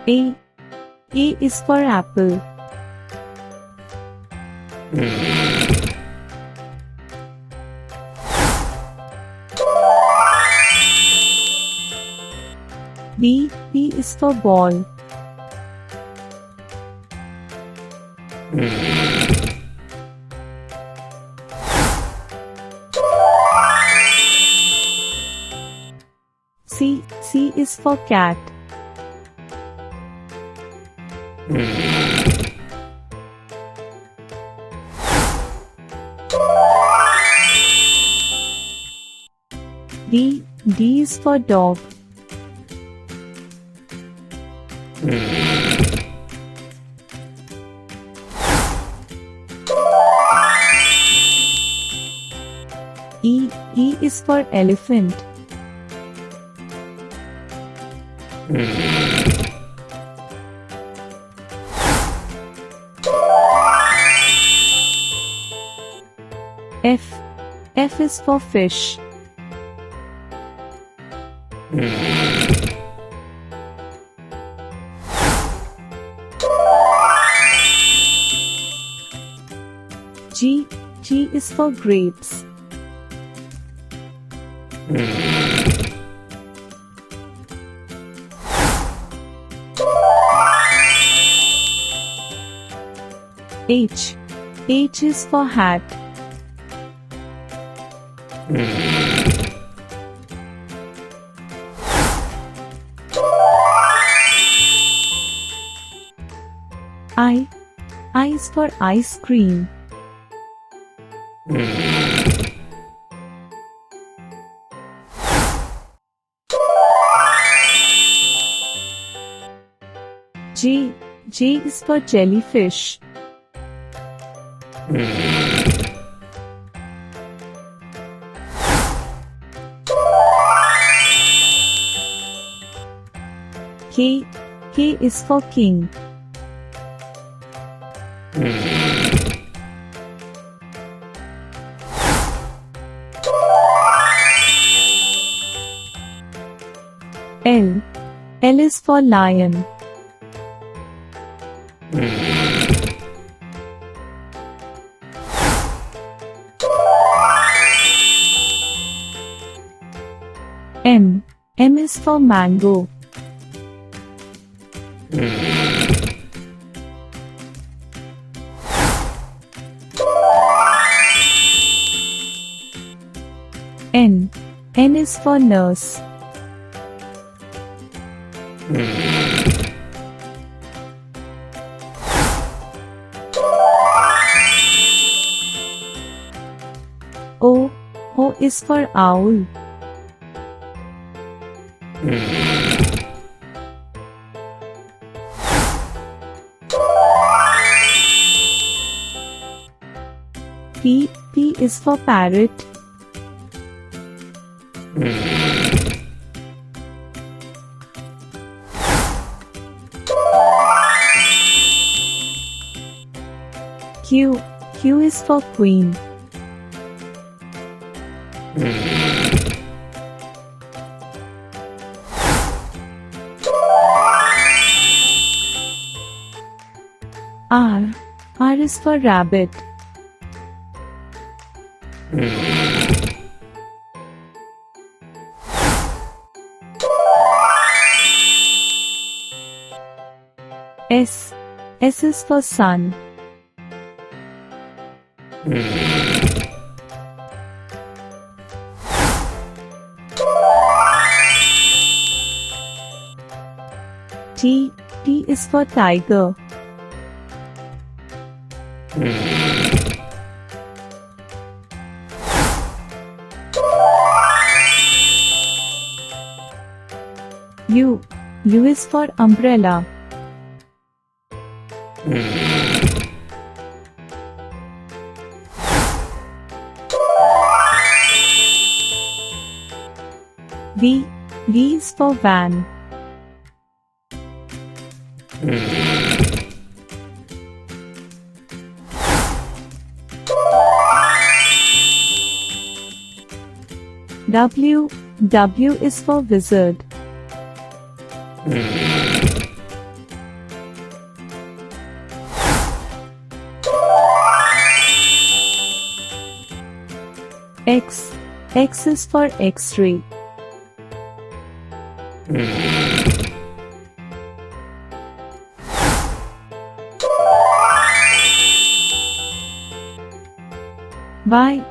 A. A is for apple. B. B is for ball. C. C is for cat. D. D is for dog. E. E is for elephant. F. F is for fish. G. G is for grapes. H. H is for hat. I. I is for ice cream. J. J is for jellyfish. K. K is for king. L. L is for lion. M. M is for mango. N. N is for nurse. O. O is for owl. P. P is for parrot. Q. Q is for queen. R. R is for rabbit. S. S is for sun. T. T is for tiger. U. U is for umbrella. V. V is for van. W. W is for wizard. X. X is for X-ray. Y.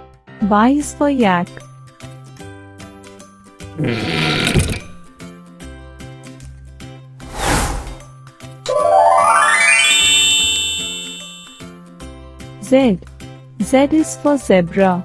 Y is for yak. Z. Z is for zebra.